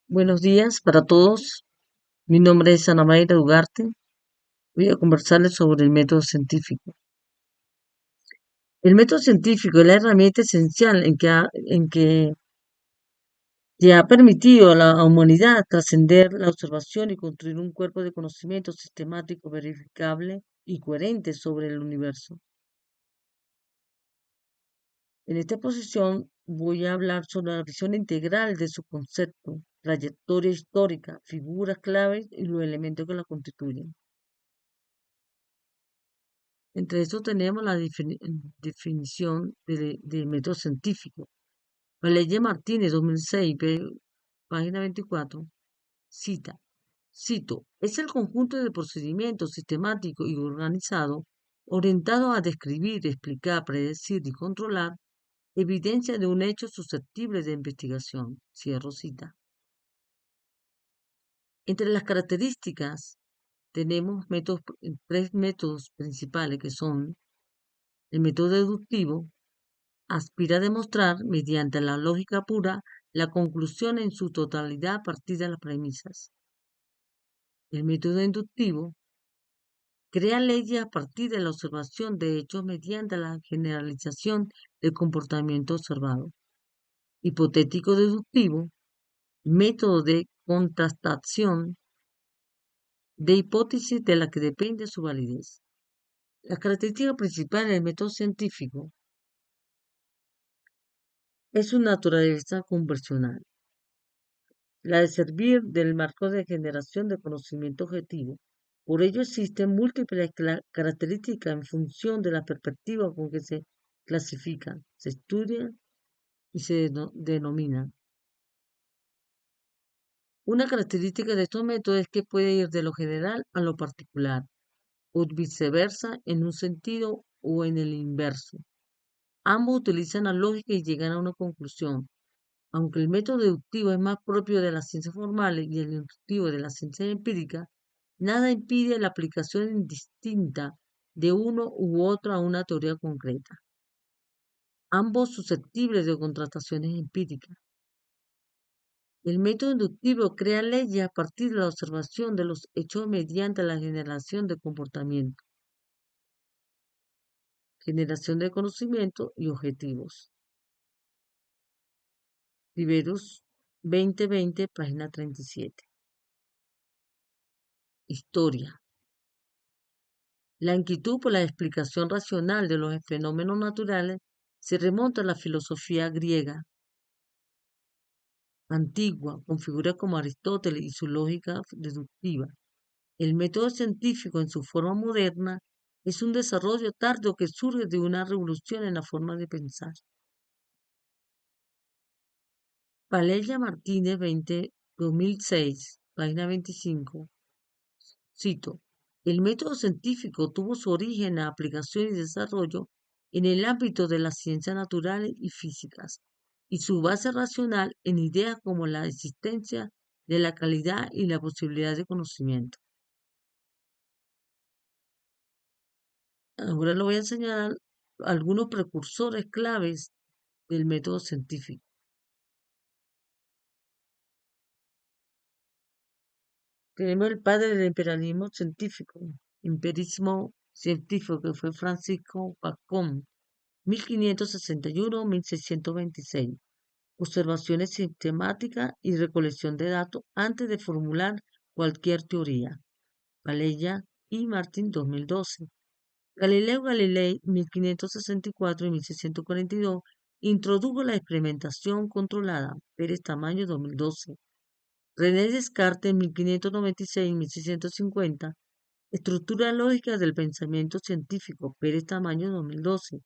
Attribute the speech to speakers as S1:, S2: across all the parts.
S1: Buenos días para todos. Mi nombre es Ana Mayra Ugarte. Voy a conversarles sobre el método científico. El método científico es la herramienta esencial que ha permitido a la humanidad trascender la observación y construir un cuerpo de conocimiento sistemático, verificable y coherente sobre el universo. En esta posición voy a hablar sobre la visión integral de su concepto, trayectoria histórica, figuras claves y los elementos que la constituyen. Entre eso tenemos la definición de método científico. Valeria Martínez, 2006, página 24, cita, cito, es el conjunto de procedimientos sistemático y organizado orientado a describir, explicar, predecir y controlar evidencia de un hecho susceptible de investigación. Cierro cita. Entre las características tenemos tres métodos principales que son el método deductivo, aspira a demostrar, mediante la lógica pura, la conclusión en su totalidad a partir de las premisas. El método inductivo crea leyes a partir de la observación de hechos mediante la generalización del comportamiento observado. Hipotético deductivo, método de contrastación de hipótesis de la que depende su validez. La característica principal del método científico es su naturaleza conversional, la de servir del marco de generación de conocimiento objetivo. Por ello existen múltiples características en función de la perspectiva con que se clasifican, se estudian y se denominan. Una característica de estos métodos es que puede ir de lo general a lo particular, o viceversa en un sentido o en el inverso. Ambos utilizan la lógica y llegan a una conclusión. Aunque el método deductivo es más propio de las ciencias formales y el inductivo de la ciencia empírica, nada impide la aplicación indistinta de uno u otro a una teoría concreta, ambos susceptibles de contrataciones empíricas. El método inductivo crea leyes a partir de la observación de los hechos mediante la generación de comportamiento, generación de conocimiento y objetivos. Riveros 2020, página 37. Historia. La inquietud por la explicación racional de los fenómenos naturales se remonta a la filosofía griega antigua, con figuras como Aristóteles y su lógica deductiva. El método científico en su forma moderna es un desarrollo tardío que surge de una revolución en la forma de pensar. Valeria Martínez 2006, página 25. Cito, el método científico tuvo su origen en la aplicación y desarrollo en el ámbito de las ciencias naturales y físicas, y su base racional en ideas como la existencia de la calidad y la posibilidad de conocimiento. Ahora le voy a enseñar algunos precursores claves del método científico. Tenemos el padre del imperialismo científico, empirismo científico, que fue Francisco Bacon, 1561-1626. Observaciones sistemáticas y recolección de datos antes de formular cualquier teoría. Valeria y Martin, 2012. Galileo Galilei, 1564 y 1642, introdujo la experimentación controlada. Pérez Tamayo, 2012. René Descartes, 1596 y 1650, estructura lógica del pensamiento científico. Pérez Tamayo, 2012.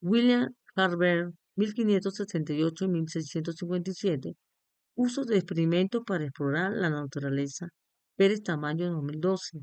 S1: William Harvey, 1568 y 1657, uso de experimentos para explorar la naturaleza. Pérez Tamayo, 2012.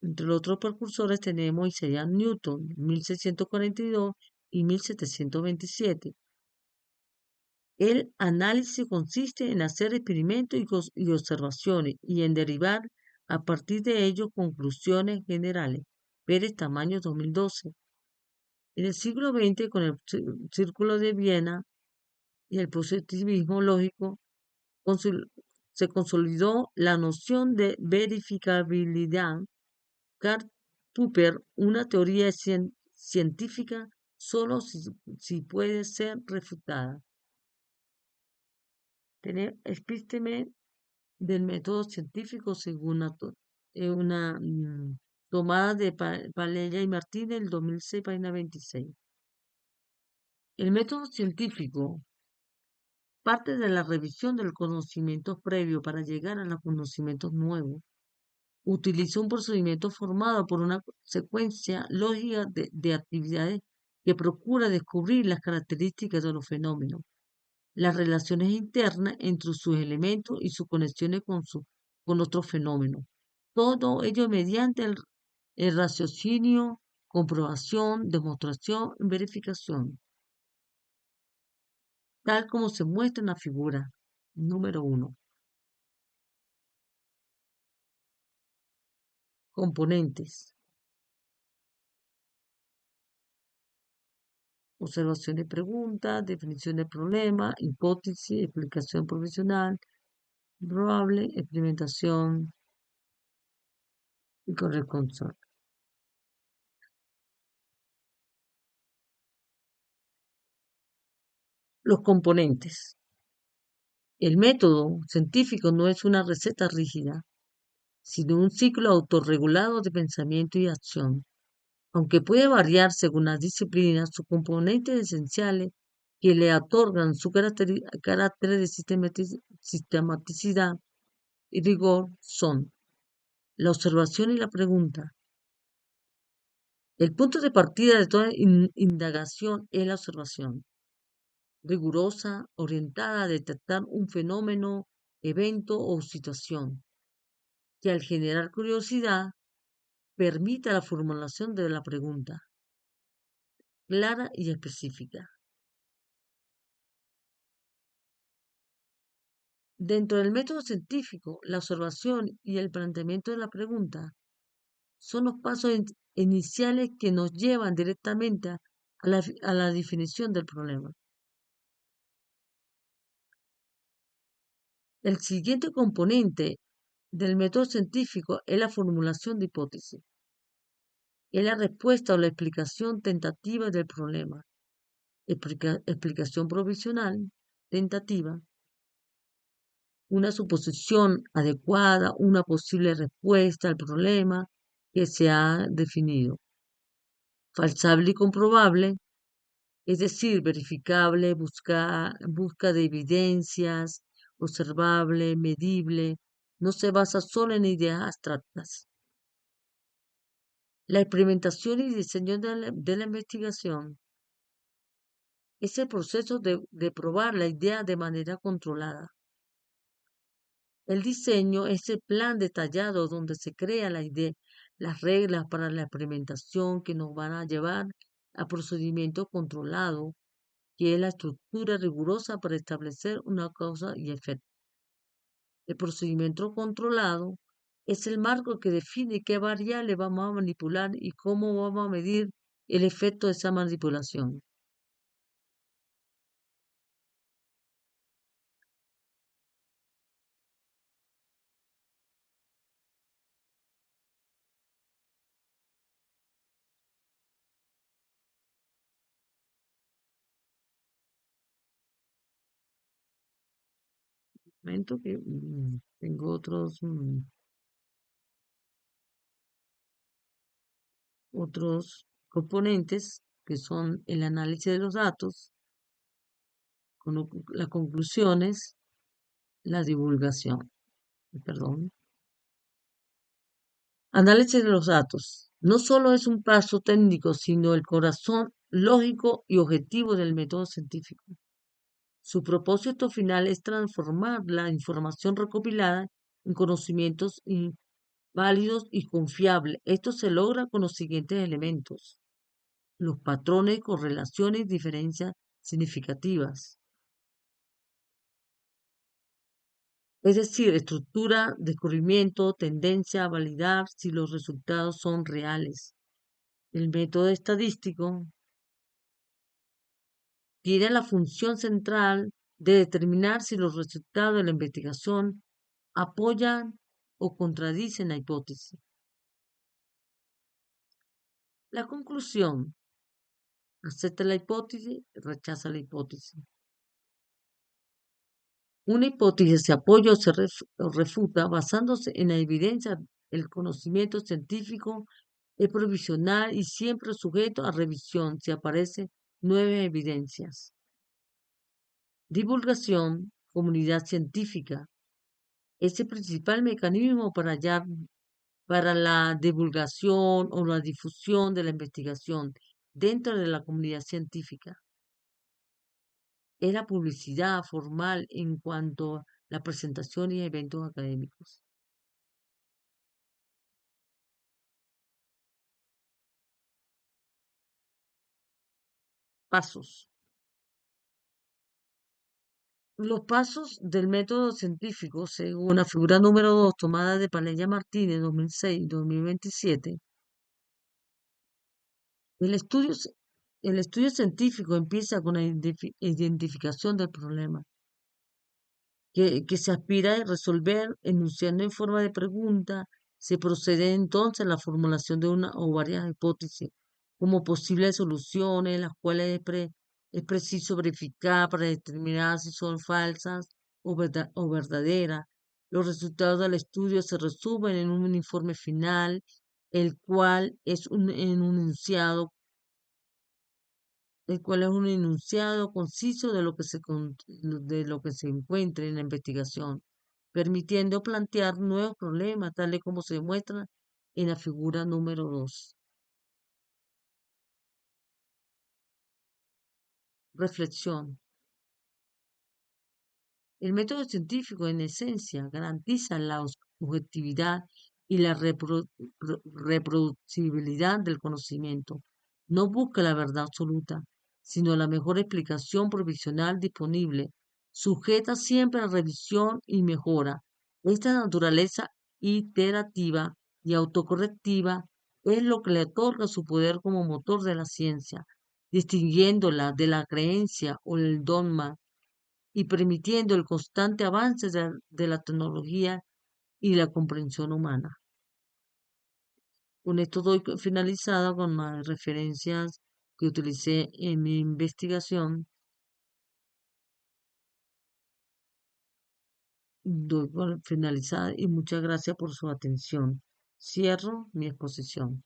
S1: Entre los otros precursores tenemos Isaac Newton, 1642 y 1727. El análisis consiste en hacer experimentos y observaciones y en derivar a partir de ellos conclusiones generales. Pérez Tamayo, 2012. En el siglo XX, con el Círculo de Viena y el positivismo lógico, consul- se consolidó la noción de verificabilidad. Karl Popper, una teoría científica solo si puede ser refutada. Epísteme del método científico según una tomada de Palella y Martínez, el 2006, página 26. El método científico parte de la revisión del conocimiento previo para llegar a los conocimientos nuevos. Utiliza un procedimiento formado por una secuencia lógica de actividades que procura descubrir las características de los fenómenos, las relaciones internas entre sus elementos y sus conexiones con otros fenómenos. Todo ello mediante el raciocinio, comprobación, demostración y verificación, tal como se muestra en la figura número 1. Componentes. Observación y pregunta, definición del problema, hipótesis, explicación provisional, probable, experimentación y corrección. Los componentes. El método científico no es una receta rígida, sino un ciclo autorregulado de pensamiento y acción. Aunque puede variar según las disciplinas, sus componentes esenciales que le otorgan su carácter de sistematicidad y rigor son la observación y la pregunta. El punto de partida de toda indagación es la observación, rigurosa, orientada a detectar un fenómeno, evento o situación, que al generar curiosidad permita la formulación de la pregunta, clara y específica. Dentro del método científico, la observación y el planteamiento de la pregunta son los pasos iniciales que nos llevan directamente a la definición del problema. El siguiente componente del método científico es la formulación de hipótesis. Es la respuesta o la explicación tentativa del problema. Explicación provisional, tentativa, una suposición adecuada, una posible respuesta al problema que se ha definido. Falsable y comprobable, es decir, verificable, busca de evidencias, observable, medible, no se basa solo en ideas abstractas. La experimentación y diseño de la investigación es el proceso de probar la idea de manera controlada. El diseño es el plan detallado donde se crea la idea, las reglas para la experimentación que nos van a llevar a procedimiento controlado, que es la estructura rigurosa para establecer una causa y efecto. El procedimiento controlado es el marco que define qué variable vamos a manipular y cómo vamos a medir el efecto de esa manipulación. Momento que tengo otros componentes que son el análisis de los datos, las conclusiones, la divulgación. Perdón. Análisis de los datos. No solo es un paso técnico, sino el corazón lógico y objetivo del método científico. Su propósito final es transformar la información recopilada en conocimientos válidos y confiables. Esto se logra con los siguientes elementos: los patrones, correlaciones y diferencias significativas. Es decir, estructura, descubrimiento, tendencia a validar si los resultados son reales. El método estadístico tiene la función central de determinar si los resultados de la investigación apoyan o contradicen la hipótesis. La conclusión: acepta la hipótesis, rechaza la hipótesis. Una hipótesis se apoya o refuta basándose en la evidencia. El conocimiento científico es provisional y siempre sujeto a revisión si aparecen nuevas evidencias. Divulgación, comunidad científica, es el principal mecanismo para la divulgación o la difusión de la investigación dentro de la comunidad científica. Es la publicidad formal en cuanto a la presentación y eventos académicos. Pasos. Los pasos del método científico, según la figura número 2 tomada de Palella Martínez 2006-2027, el estudio, el estudio científico empieza con la identificación del problema, que se aspira a resolver enunciando en forma de pregunta. Se procede entonces a la formulación de una o varias hipótesis como posibles soluciones, las cuales es preciso verificar para determinar si son falsas o verdaderas. Los resultados del estudio se resumen en un informe final, el cual es en un enunciado el cual es un enunciado conciso de lo que se encuentra en la investigación, permitiendo plantear nuevos problemas, tales como se muestra en la figura número 2. Reflexión. El método científico, en esencia, garantiza la objetividad y la reproducibilidad del conocimiento. No busca la verdad absoluta, sino la mejor explicación provisional disponible, sujeta siempre a revisión y mejora. Esta naturaleza iterativa y autocorrectiva es lo que le otorga su poder como motor de la ciencia, distinguiéndola de la creencia o el dogma y permitiendo el constante avance de la tecnología y la comprensión humana. Con esto doy finalizada con las referencias que utilicé en mi investigación. Doy por finalizada y muchas gracias por su atención. Cierro mi exposición.